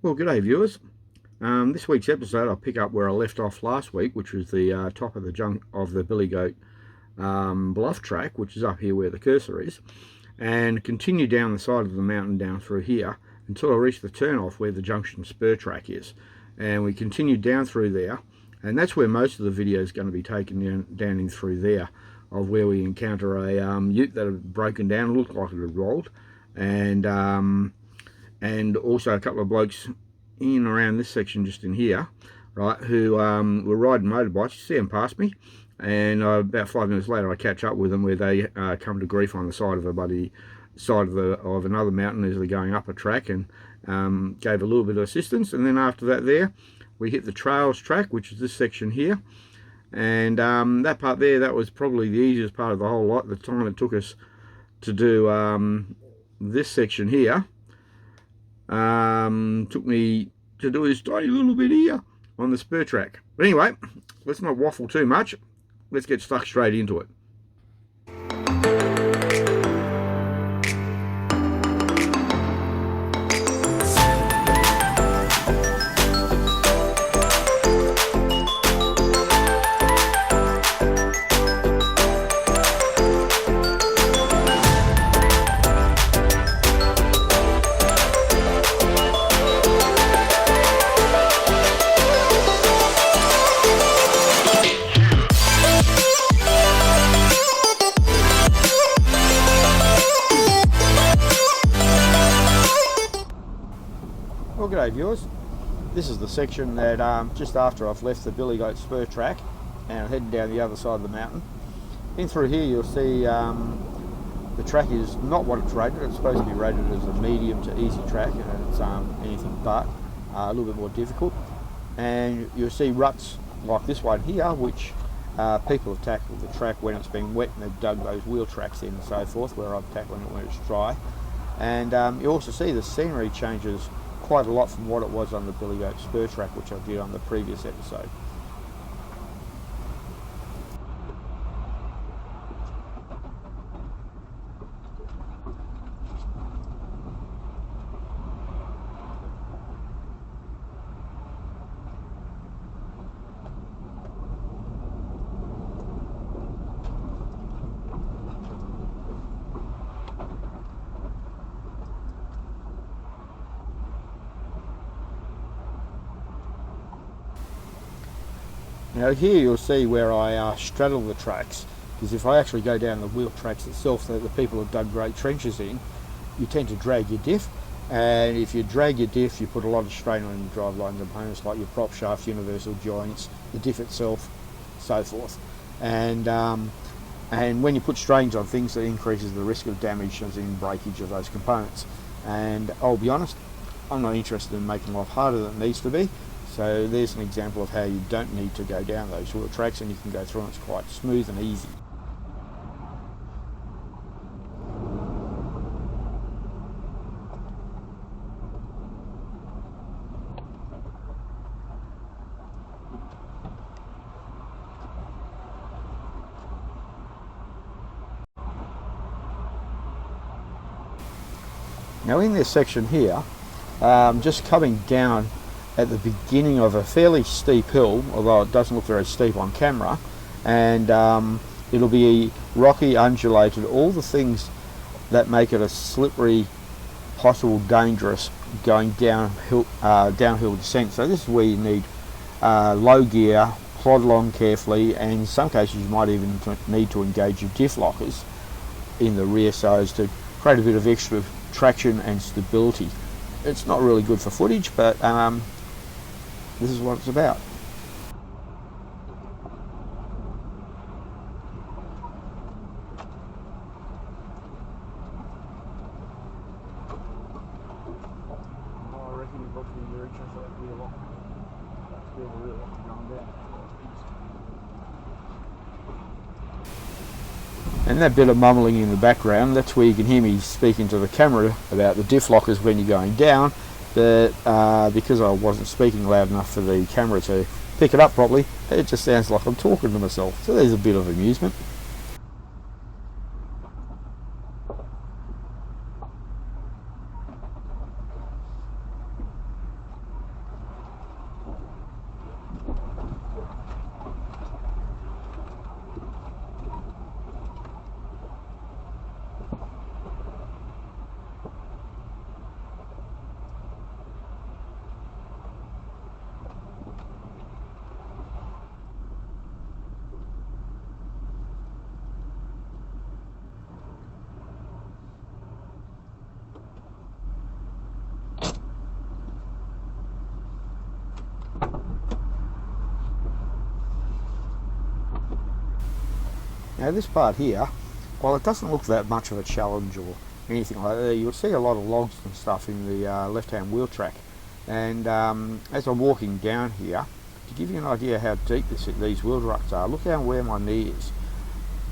Well, g'day viewers. This week's episode I'll pick up where I left off last week, which was the top of the Billy Goat bluff track, which is up here where the cursor is, and continue down the side of the mountain down through here until I reach the turn off where the Junction Spur track is. And we continue down through there, and that's where most of the video is going to be taken down in through there, of where we encounter a ute that had broken down, looked like it had rolled, and also a couple of blokes in around this section just in here, right, who were riding motorbikes. You see them past me, and about 5 minutes later I catch up with them where they come to grief on the side of of another mountain as they're going up a track, and gave a little bit of assistance. And then after that there we hit the trails track, which is this section here, and that part there, that was probably the easiest part of the whole lot. The time it took us to do this section here took me to do this tiny little bit here on the Spur track. But anyway, let's not waffle too much. Let's get stuck straight into it. Well, g'day viewers. This is the section that just after I've left the Billy Goat Spur track and I'm heading down the other side of the mountain. In through here you'll see the track is not what it's rated. It's supposed to be rated as a medium to easy track, and it's anything but a little bit more difficult. And you'll see ruts like this one here, which people have tackled the track when it's been wet, and they've dug those wheel tracks in and so forth, where I've tackled it when it's dry. And you also see the scenery changes quite a lot from what it was on the Billy Goat Spur track, which I did on the previous episode. Now here you'll see where I straddle the tracks, because if I actually go down the wheel tracks itself that the people have dug great trenches in, you tend to drag your diff, and if you drag your diff you put a lot of strain on your driveline components like your prop shaft, universal joints, the diff itself, so forth. And when you put strains on things, it increases the risk of damage as in breakage of those components. And I'll be honest, I'm not interested in making life harder than it needs to be. So there's an example of how you don't need to go down those wheel tracks, and you can go through and it's quite smooth and easy. Now in this section here, just coming down at the beginning of a fairly steep hill, although it doesn't look very steep on camera, and it'll be rocky, undulated, all the things that make it a slippery, possible dangerous going downhill descent. So this is where you need low gear, plod along carefully, and in some cases you might even need to engage your diff lockers in the rear so as to create a bit of extra traction and stability. It's not really good for footage, but this is what it's about. I reckon you've got to be very careful of the wheel lock. That's where the wheel lock is going down. And that bit of mumbling in the background, that's where you can hear me speaking to the camera about the diff lockers when you're going down. But because I wasn't speaking loud enough for the camera to pick it up properly, it just sounds like I'm talking to myself. So there's a bit of amusement. Now this part here, while it doesn't look that much of a challenge or anything like that, you'll see a lot of logs and stuff in the left-hand wheel track. And as I'm walking down here, to give you an idea how deep these wheel ruts are, look how where my knee is.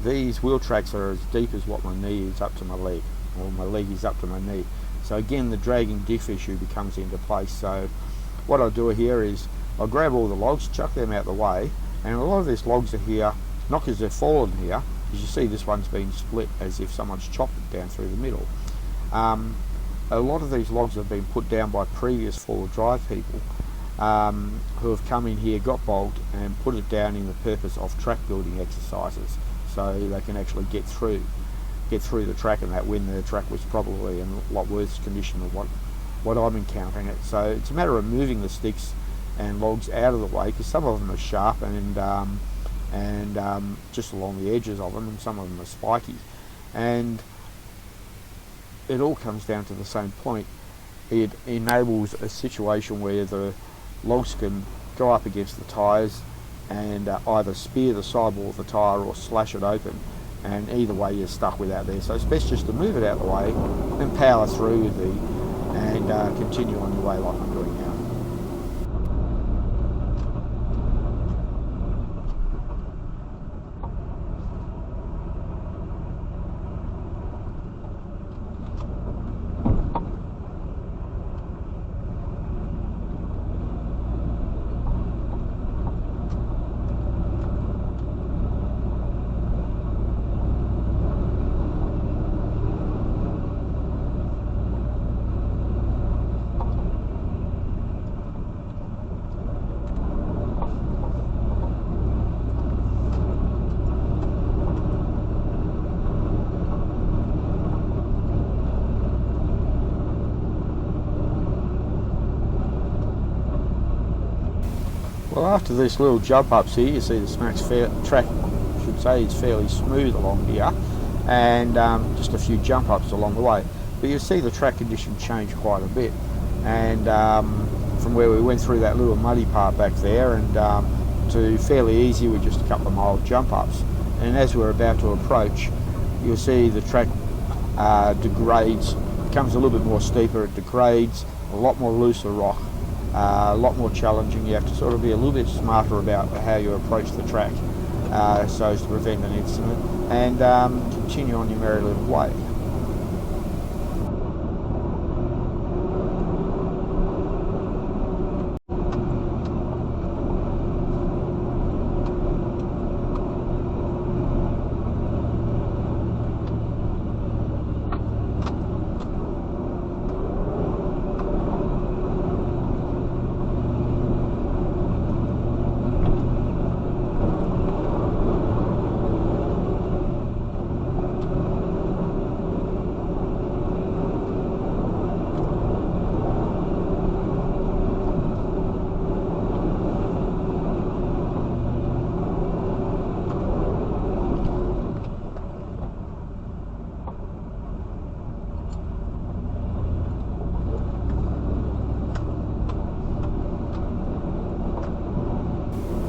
These wheel tracks are as deep as what my knee is up to my leg, or my leg is up to my knee. So again, the dragging diff issue becomes into place. So what I'll do here is I'll grab all the logs, chuck them out the way, and a lot of these logs are here, not because they've fallen here. As you see, this one's been split as if someone's chopped it down through the middle. A lot of these logs have been put down by previous four-wheel drive people who have come in here, got bogged, and put it down in the purpose of track building exercises, so they can actually get through the track, and that when the track was probably in a lot worse condition than what I'm encountering it. So it's a matter of moving the sticks and logs out of the way, because some of them are sharp and just along the edges of them, and some of them are spiky, and it all comes down to the same point. It enables a situation where the logs can go up against the tyres and either spear the sidewall of the tyre or slash it open, and either way you're stuck with that there. So it's best just to move it out of the way and power through and continue on your way like I'm doing now. Well, after this little jump ups here, you see the track, I should say, is fairly smooth along here, and just a few jump ups along the way. But you see the track condition change quite a bit, and from where we went through that little muddy part back there, and to fairly easy with just a couple of mild jump ups. And as we're about to approach, you'll see the track degrades, becomes a little bit more steeper, it degrades, a lot more looser rock. A lot more challenging. You have to sort of be a little bit smarter about how you approach the track so as to prevent an incident, and continue on your merry little way.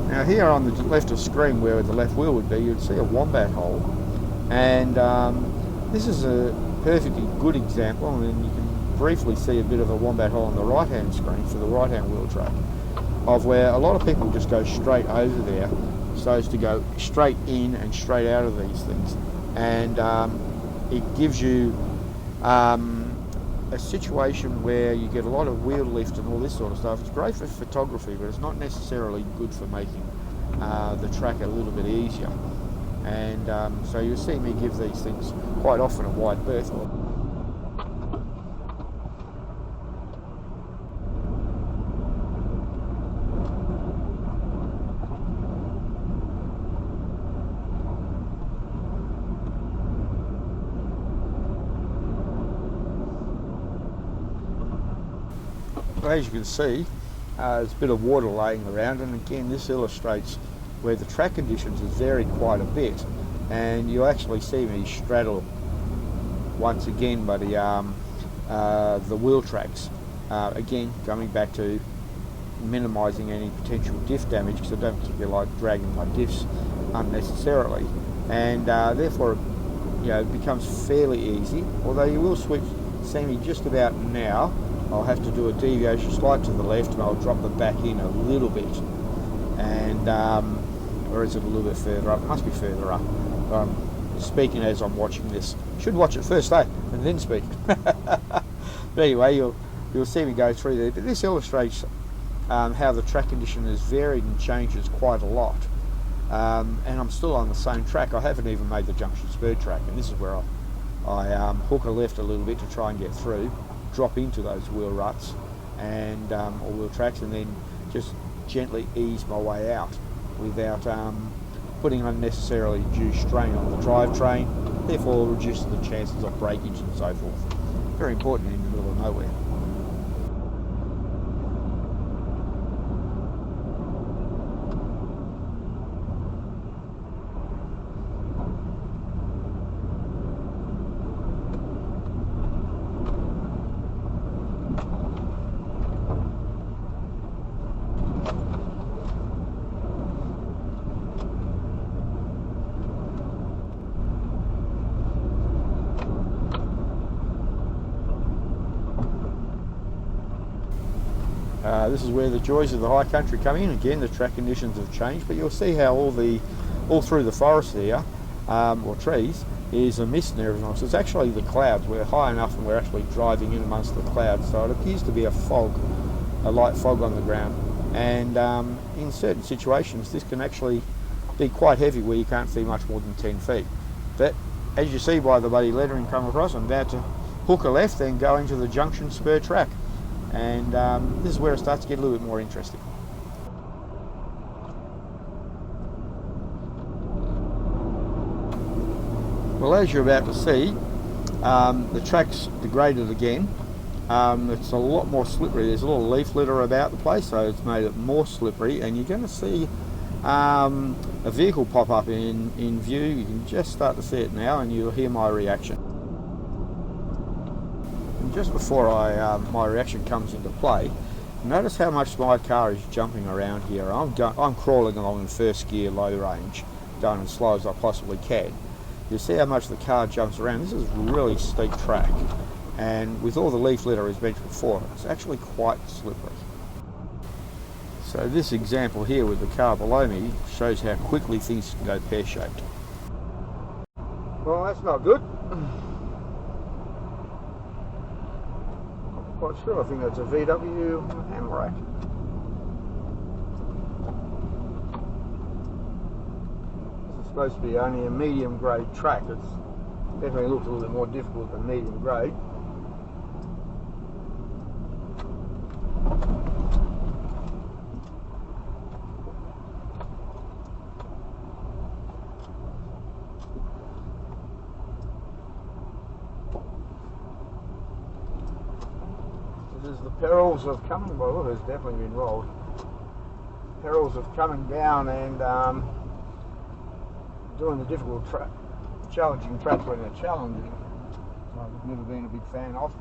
Now here on the left of screen, where the left wheel would be, you'd see a wombat hole, and this is a perfectly good example, and you can briefly see a bit of a wombat hole on the right hand screen for the right hand wheel track, of where a lot of people just go straight over there so as to go straight in and straight out of these things, and it gives you a situation where you get a lot of wheel lift and all this sort of stuff. It's great for photography, but it's not necessarily good for making the track a little bit easier. And so you'll see me give these things quite often a wide berth. As you can see, there's a bit of water laying around, and again this illustrates where the track conditions have varied quite a bit, and you actually see me straddle once again by the wheel tracks. Again, coming back to minimising any potential diff damage, because I don't particularly like dragging my diffs unnecessarily. and therefore, you know, it becomes fairly easy. Although you will see me just about now. I'll have to do a deviation slight to the left, and I'll drop the back in a little bit, and or is it a little bit further up? It must be further up. I'm speaking as I'm watching this. Should watch it first, and then speak. But anyway, you'll see me go through there. But this illustrates how the track condition has varied and changes quite a lot. And I'm still on the same track. I haven't even made the Junction Spur track, and this is where I hook a left a little bit to try and get through, drop into those wheel ruts and or wheel tracks, and then just gently ease my way out without putting unnecessarily due strain on the drivetrain, therefore reducing the chances of breakage and so forth. Very important in the middle of nowhere. This is where the joys of the high country come in. Again, the track conditions have changed, but you'll see how all through the forest there, or trees, is a mist and everything. So it's actually the clouds. We're high enough and we're actually driving in amongst the clouds, so it appears to be a light fog on the ground. And in certain situations, this can actually be quite heavy where you can't see much more than 10 feet. But as you see by the bloody lettering come across, I'm about to hook a left and go into the Junction Spur track. And this is where it starts to get a little bit more interesting. Well, as you're about to see, the track's degraded again. It's a lot more slippery. There's a little leaf litter about the place, so it's made it more slippery, and you're going to see a vehicle pop up in view. You can just start to see it now, and you'll hear my reaction. Just before my reaction comes into play, notice how much my car is jumping around here. I'm crawling along in first gear, low range, going as slow as I possibly can. You see how much the car jumps around. This is a really steep track, and with all the leaf litter as mentioned before, it's actually quite slippery. So this example here with the car below me shows how quickly things can go pear-shaped. Well, that's not good. Quite sure. I think that's a VW Amarok. This is supposed to be only a medium grade track. It definitely looks a little bit more difficult than medium grade. There's the perils of coming, well, it's definitely been rolled. Perils of coming down and doing the difficult challenging tracks when they're challenging. I've never been a big fan of.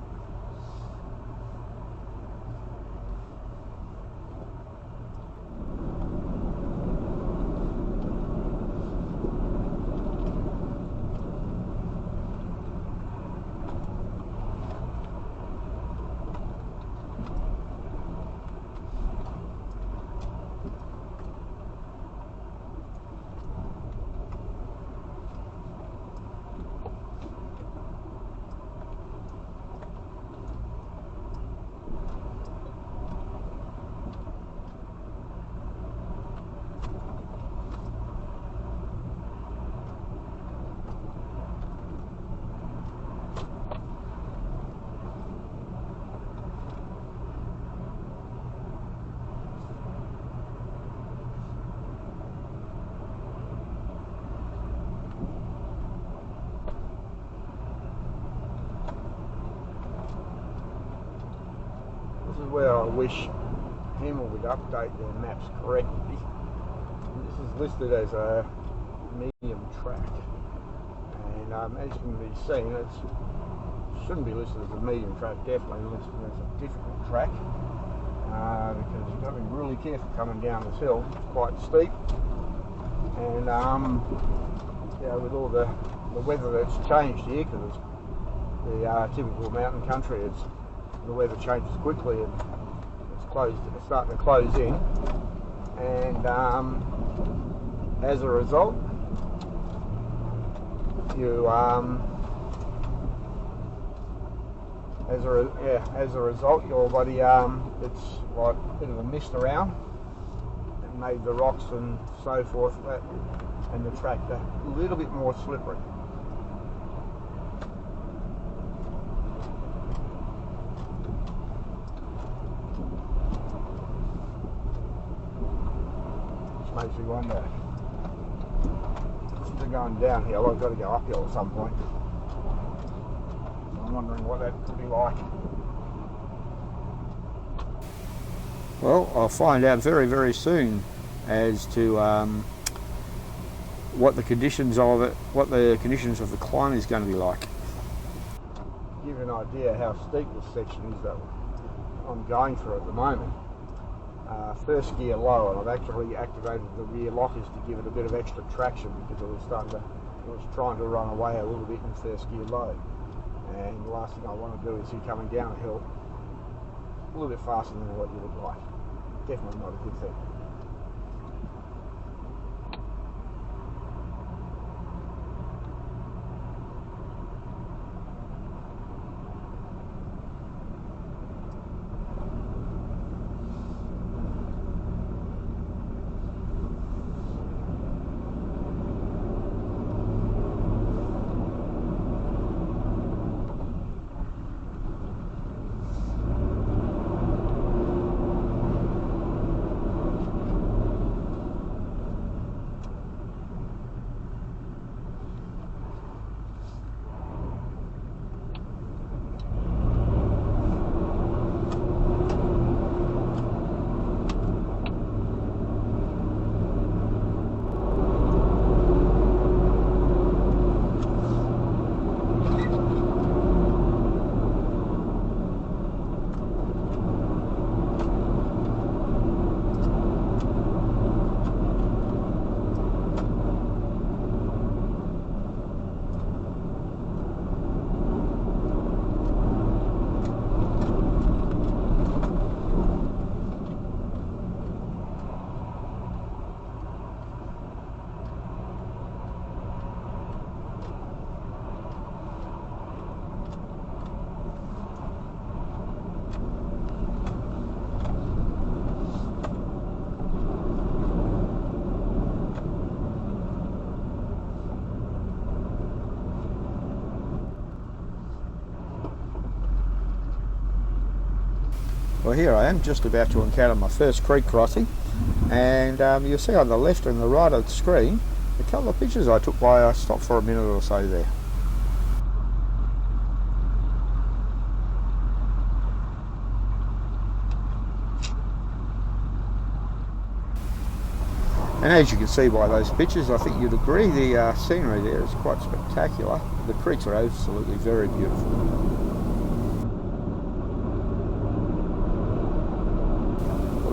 This is where I wish Hamel would update their maps correctly. This is listed as a medium track, and as can be seen, it shouldn't be listed as a medium track, definitely listed as a difficult track, because you've got to be really careful coming down this hill. It's quite steep, and with all the weather that's changed here, because it's the typical mountain country, the weather changes quickly and it's starting to close in, and as a result, you your body it's like a bit of a mist around, and made the rocks and so forth and the track a little bit more slippery. Which makes me wonder, since they're going downhill, I've got to go uphill at some point. I'm wondering what that could be like. Well, I'll find out very, very soon as to what the conditions of the climb is going to be like. To give you an idea how steep this section is that I'm going through at the moment. First gear low, and I've actually activated the rear lockers to give it a bit of extra traction, because it was trying to run away a little bit in first gear low. And the last thing I want to do is you coming down a hill a little bit faster than what you would like. Definitely not a good thing. Well, here I am, just about to encounter my first creek crossing, and you'll see on the left and the right of the screen a couple of pictures I took while I stopped for a minute or so there. And as you can see by those pictures, I think you'd agree the scenery there is quite spectacular. The creeks are absolutely very beautiful.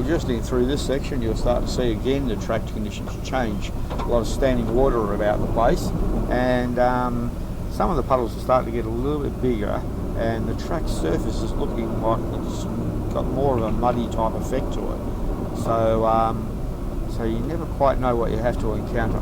Just in through this section, you'll start to see again the track conditions change. A lot of standing water about the place, and some of the puddles are starting to get a little bit bigger, and the track surface is looking like it's got more of a muddy type effect to it. So you never quite know what you have to encounter.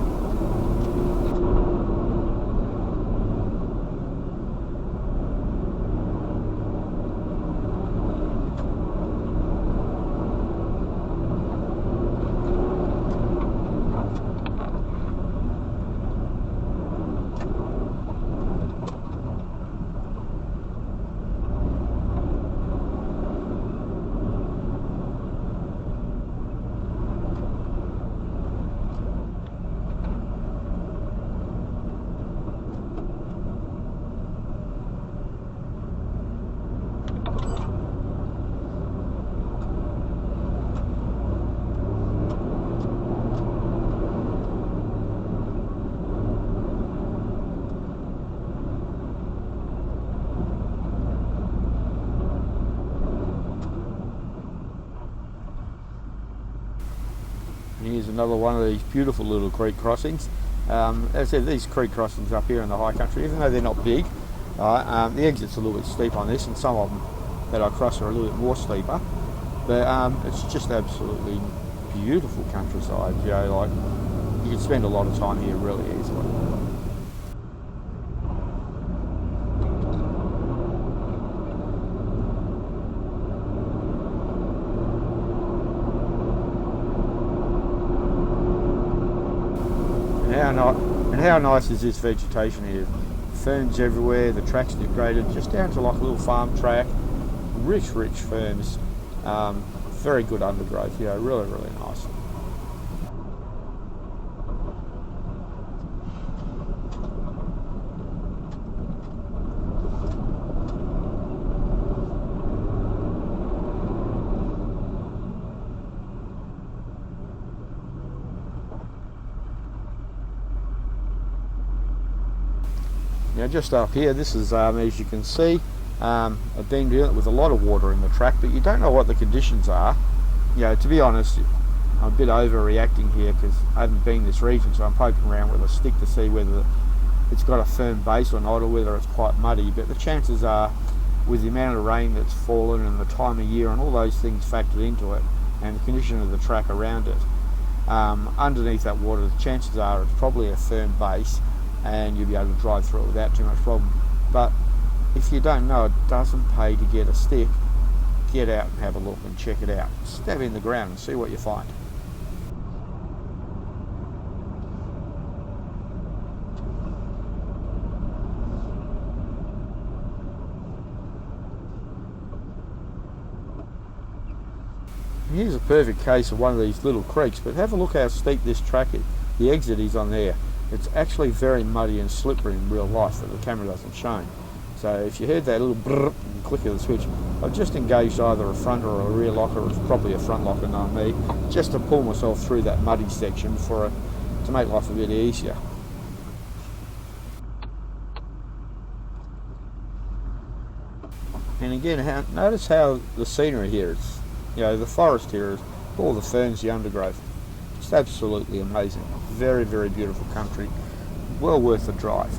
Here's another one of these beautiful little creek crossings, As I said, these creek crossings up here in the high country, even though they're not big, the exit's a little bit steep on this, and some of them that I cross are a little bit more steeper. But it's just absolutely beautiful countryside. You know, like you can spend a lot of time here really easily. And how nice is this vegetation here? Ferns everywhere, the track's degraded just down to like a little farm track. Rich ferns, very good undergrowth, you know, really nice. Now just up here, this is, as you can see, I've been doing it with a lot of water in the track, but you don't know what the conditions are. You know, to be honest, I'm a bit overreacting here because I haven't been in this region, so I'm poking around with a stick to see whether it's got a firm base or not, or whether it's quite muddy. But the chances are, with the amount of rain that's fallen and the time of year and all those things factored into it, and the condition of the track around it, underneath that water, the chances are it's probably a firm base, and you'll be able to drive through it without too much problem. But if you don't know, it doesn't pay to get a stick. Get out and have a look and check it out. Stab in the ground and see what you find. Here's a perfect case of one of these little creeks, but have a look how steep this track is. The exit is on there. It's actually very muddy and slippery in real life that the camera doesn't show. So if you heard that little brrr click of the switch, I've just engaged either a front or a rear locker, or it's probably a front locker, knowing me, just to pull myself through that muddy section to make life a bit easier. And again, notice how the scenery here is, you know, the forest here is all the ferns, the undergrowth. It's absolutely amazing. Very beautiful country. Well worth the drive.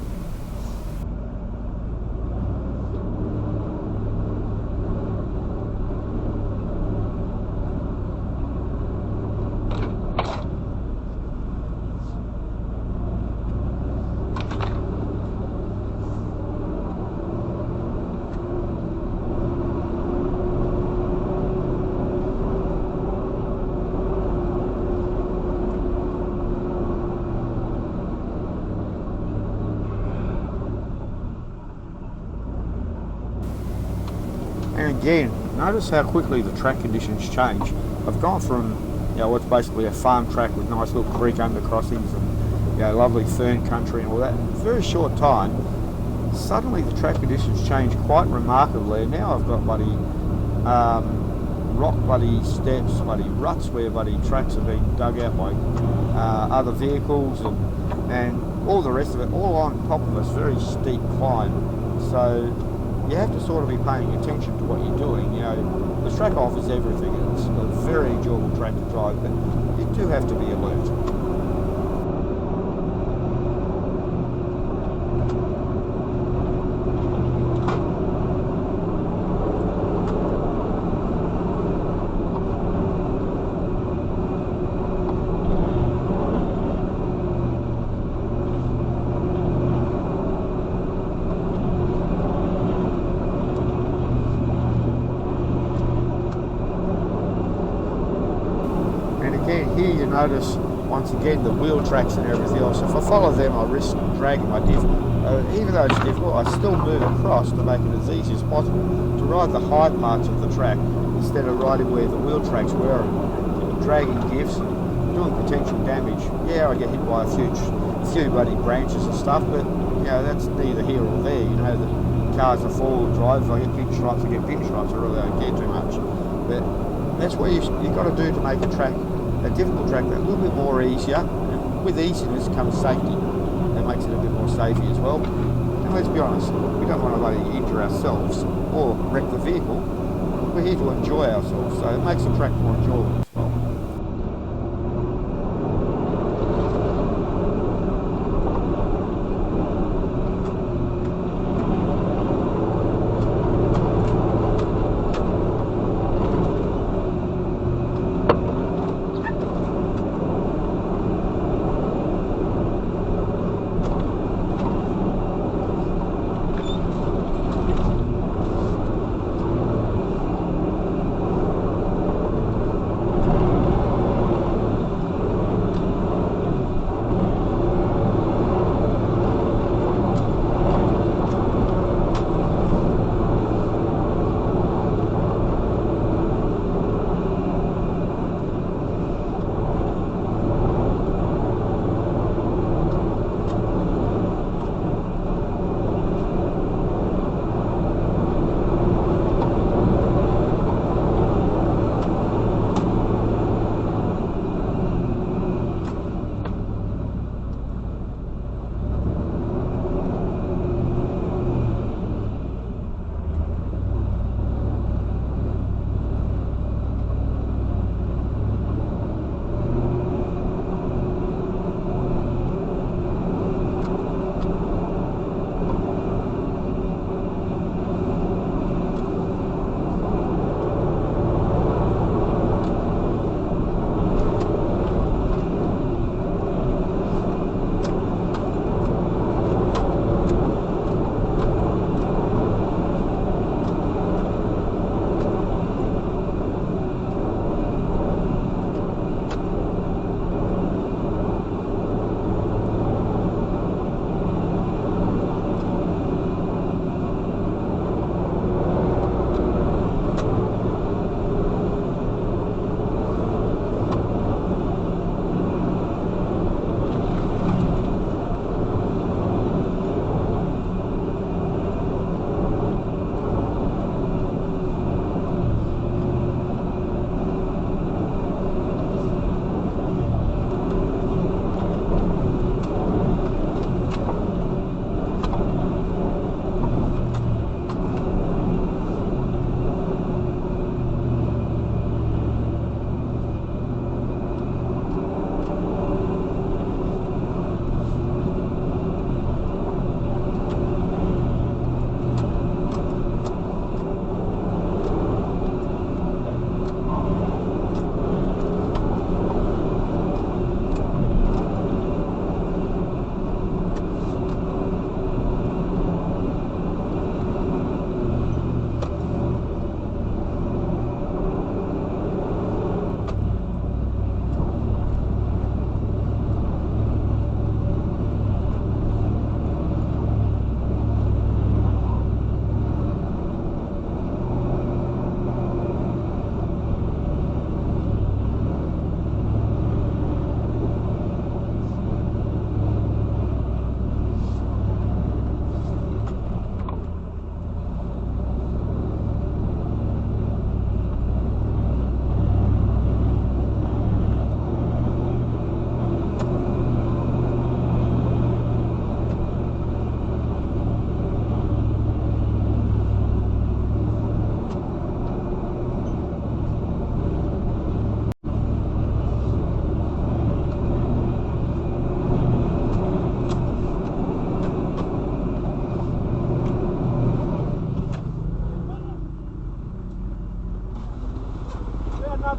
And again, notice how quickly the track conditions change. I've gone from, you know, what's basically a farm track with nice little creek undercrossings and, you know, lovely fern country and all that. In a very short time, suddenly the track conditions change quite remarkably. And now I've got rock steps, ruts where tracks have been dug out by other vehicles and all the rest of it, all on top of this very steep climb. So you have to sort of be paying attention to what you're doing. You know, the track offers everything. It's a very enjoyable track to drive, but you do have to be alert. Here you notice once again the wheel tracks and everything else. If I follow them, I risk dragging my diff. Even though it's difficult, I still move across to make it as easy as possible to ride the high parts of the track instead of riding where the wheel tracks were and dragging diffs and doing potential damage. Yeah, I get hit by a few bloody branches and stuff, but you know, that's neither here or there. You know, the cars are four-wheel drive. If I get pinstripes, I get pinstripes. I really don't care too much. But that's what you've got to do to make a difficult track a little bit more easier, and with easiness comes safety. That makes it a bit more safety as well. And let's be honest, we don't want to injure ourselves or wreck the vehicle. We're here to enjoy ourselves, so it makes the track more enjoyable as well.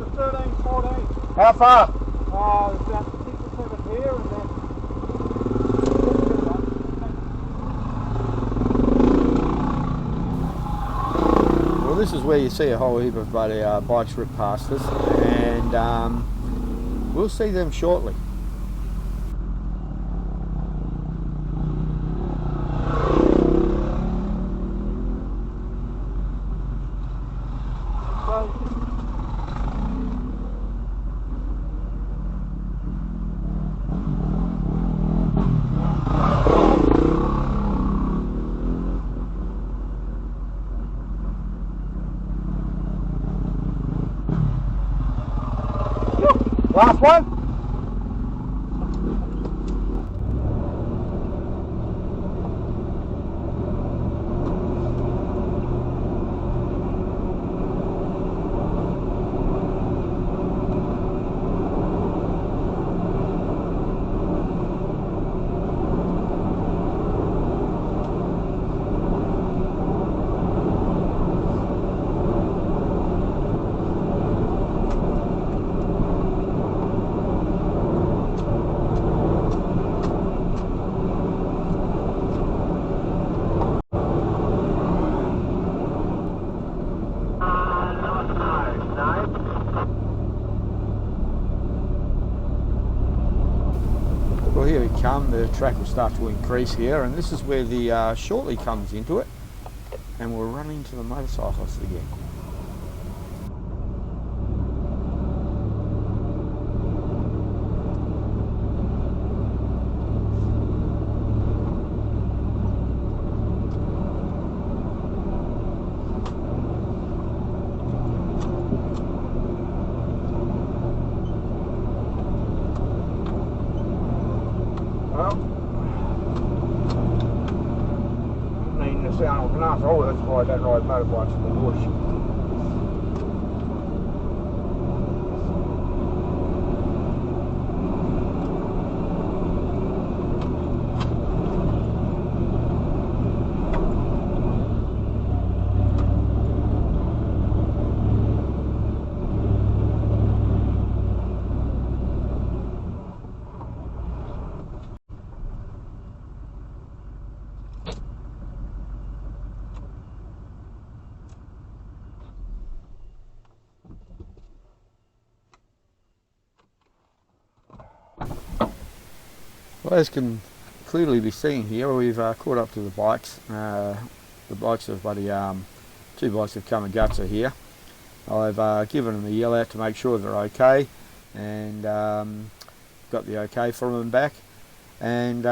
the 13, 14. How far? There's about 6 or 7 here and then... Well, this is where you see a whole heap of bloody bikes rip past us, and we'll see them shortly. Last one. Well, here we come. The track will start to increase here, and this is where the shortly comes into it, and we'll run into the motorcyclists again. Sound of an asshole, that's why I don't ride motorbikes in the bush. Well, as can clearly be seen here, we've caught up to the bikes. The bikes have bloody, 2 bikes have come and guts are here. I've given them a yell out to make sure they're okay, and got the okay from them back. And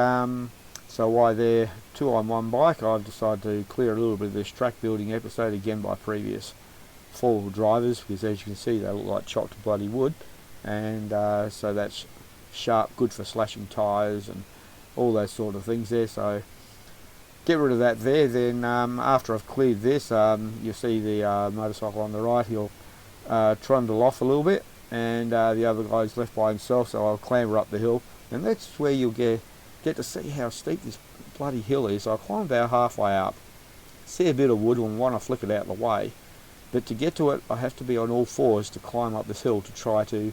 so while they're 2 on 1 bike, I've decided to clear a little bit of this track building episode again by previous 4-wheel drivers, because as you can see they look like chopped bloody wood, and so that's sharp, good for slashing tyres and all those sort of things there. So get rid of that there. Then after I've cleared this, you'll see the motorcycle on the right, he'll trundle off a little bit, and the other guy's left by himself, so I'll clamber up the hill, and that's where you'll get to see how steep this bloody hill is. I climb about halfway up, see a bit of wood and want to flick it out of the way, but to get to it I have to be on all fours to climb up this hill to try to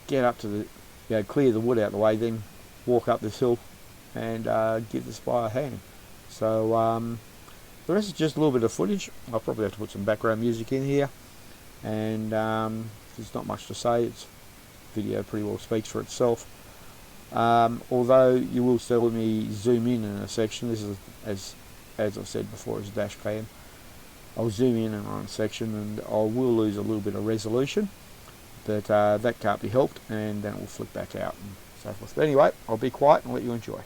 get up to the, clear the wood out of the way, then walk up this hill and give the Spur a hand. So the rest is just a little bit of footage. I'll probably have to put some background music in here, and there's not much to say. It's video pretty well speaks for itself. Although you will see me zoom in a section. This is, as I've said before, is a dash cam. I'll zoom in on a section and I will lose a little bit of resolution, but that can't be helped, and then it will flick back out and so forth. But anyway, I'll be quiet and let you enjoy.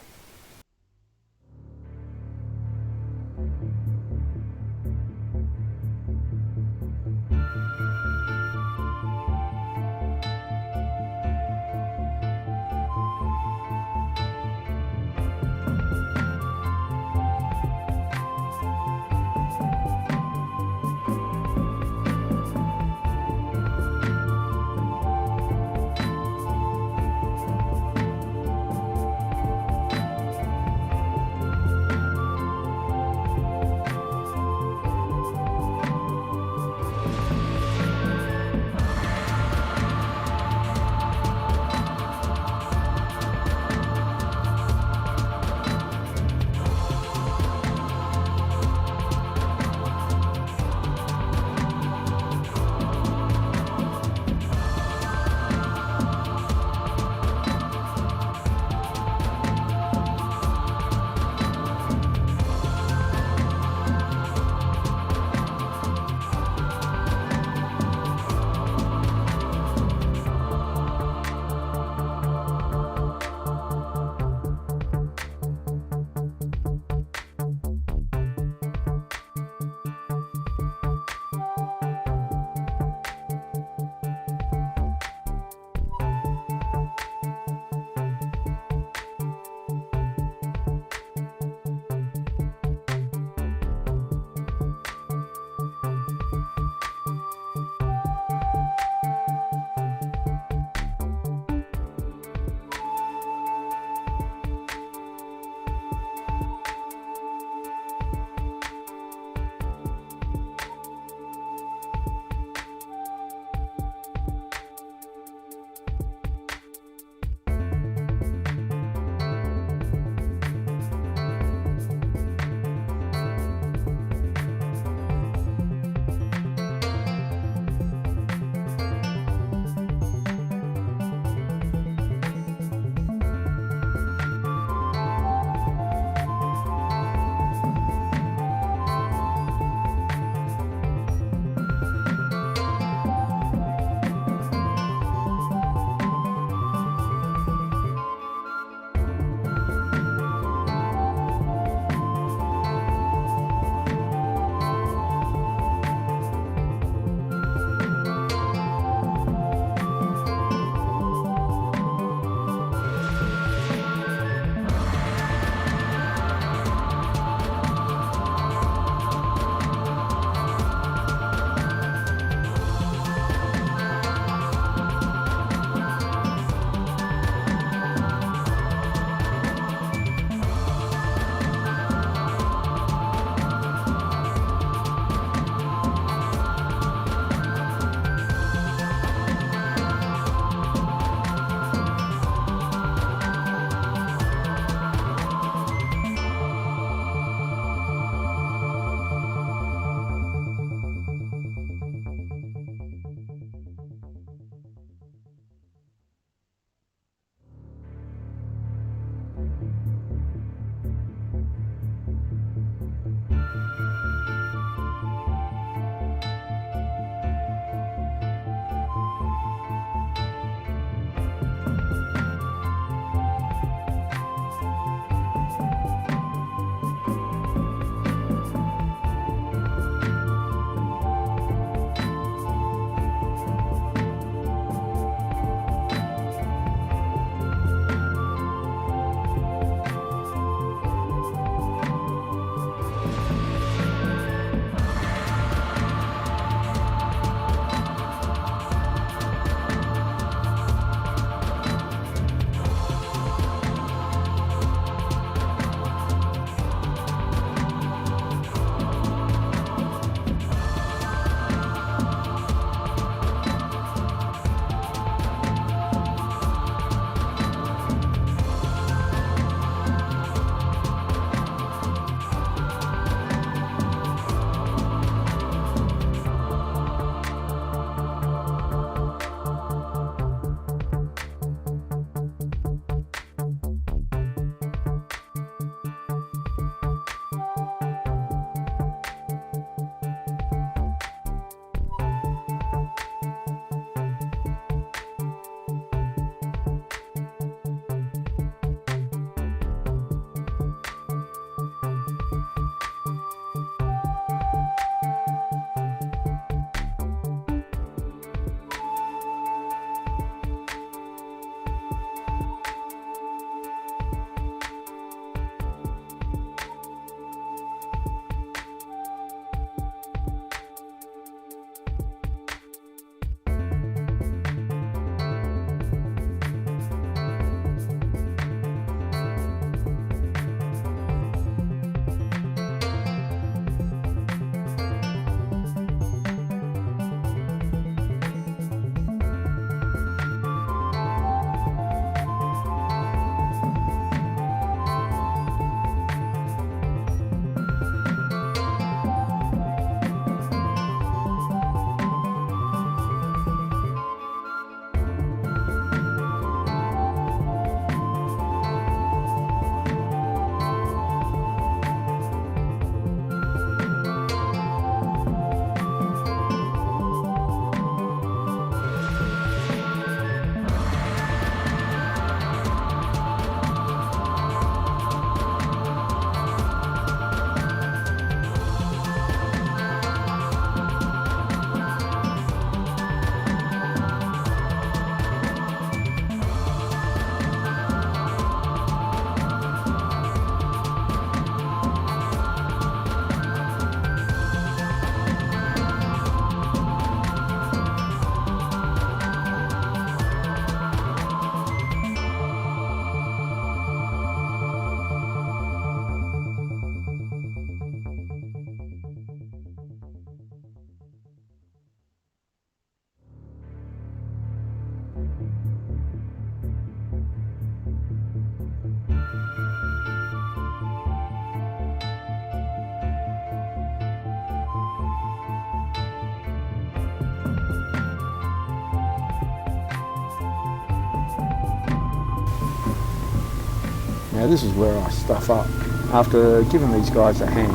Now this is where I stuff up. After giving these guys a hand,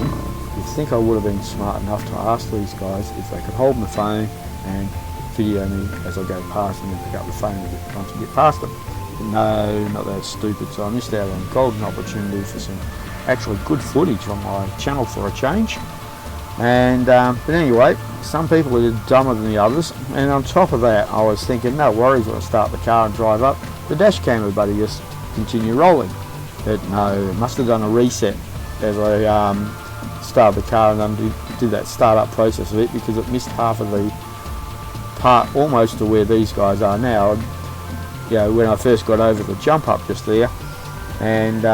you'd think I would have been smart enough to ask these guys if they could hold my phone and video me as I go past them and pick up the phone once I get past them. But no, not that stupid, so I missed out on a golden opportunity for some actually good footage on my channel for a change. And but anyway, some people are dumber than the others, and on top of that I was thinking, no worries, I'll start the car and drive up. The dash camera buddy just continue rolling. But no, it must have done a reset as I started the car and did that start-up process of it, because it missed half of the part almost to where these guys are now. You know, when I first got over the jump up just there, and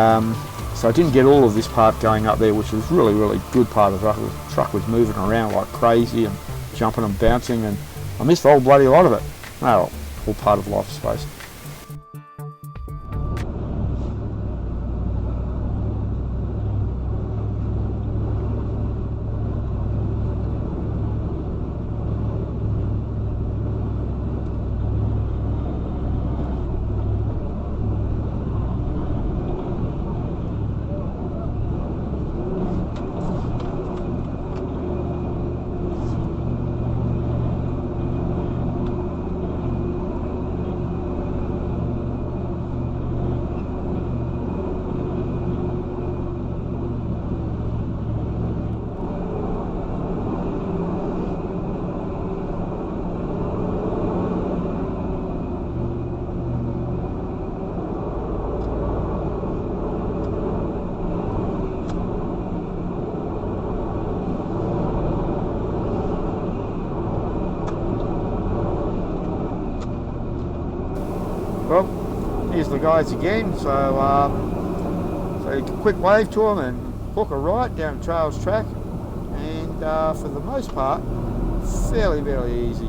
so I didn't get all of this part going up there, which was really good part of the truck was moving around like crazy and jumping and bouncing, and I missed the whole bloody lot of it. Well, all part of life, I suppose. Well, here's the guys again, so you can quick wave to them and book a ride down Trails Track, and for the most part, fairly easy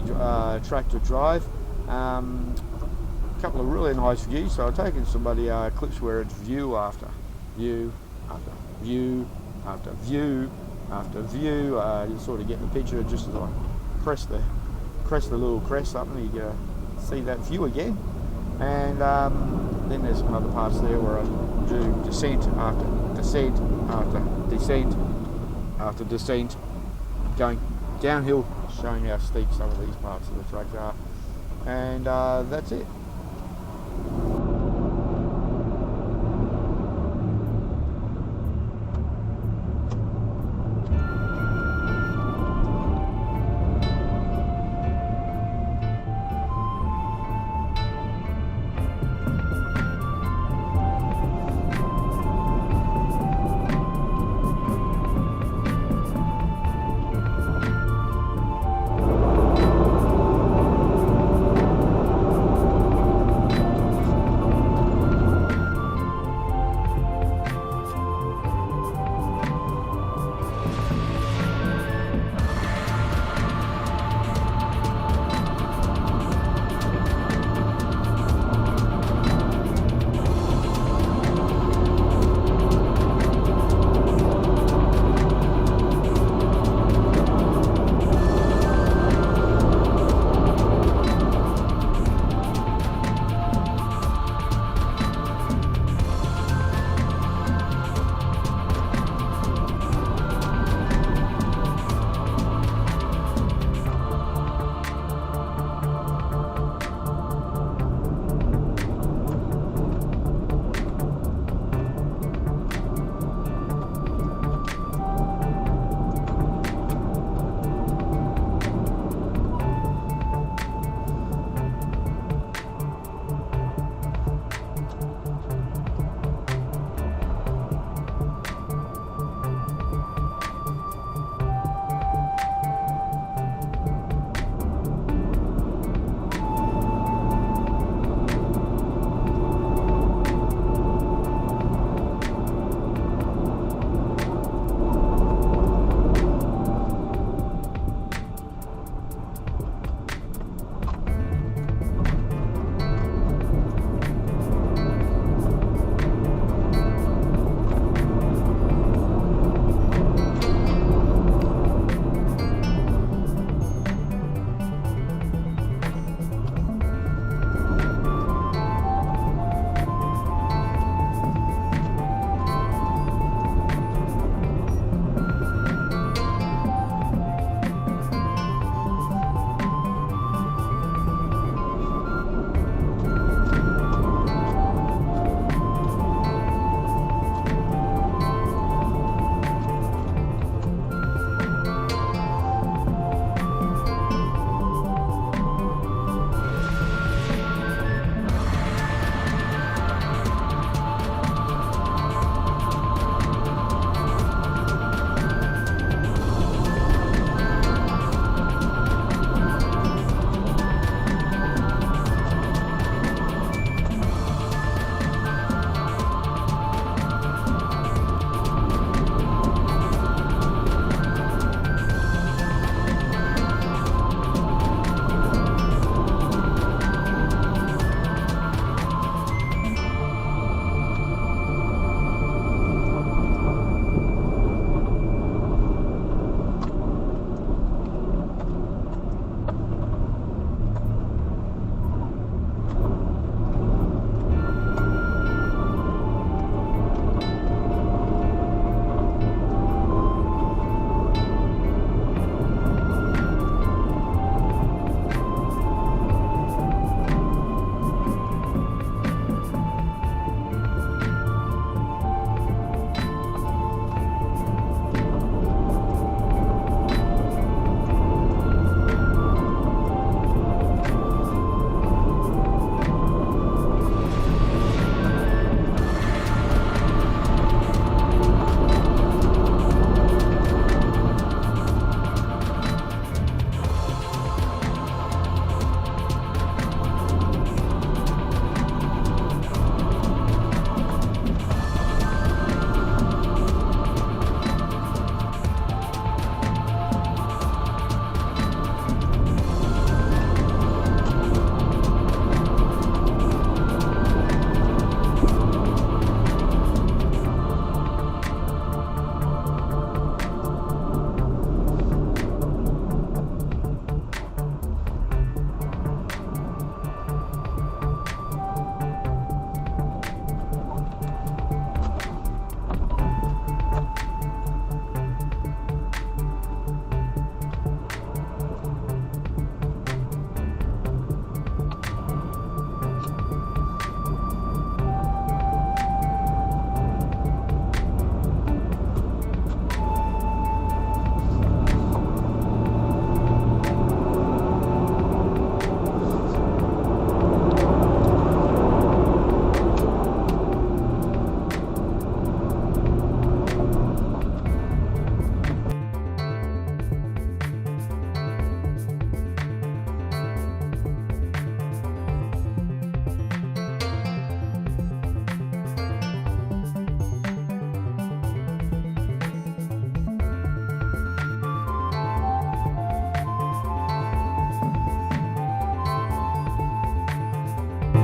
track to drive. A couple of really nice views, so I've taken somebody clips where it's view after view after view after view after view. You sort of get the picture just as I press the little crest up, and you get to see that view again. And then there's some other parts there where I do descent after descent after descent after descent, going downhill, showing how steep some of these parts of the track are. And that's it.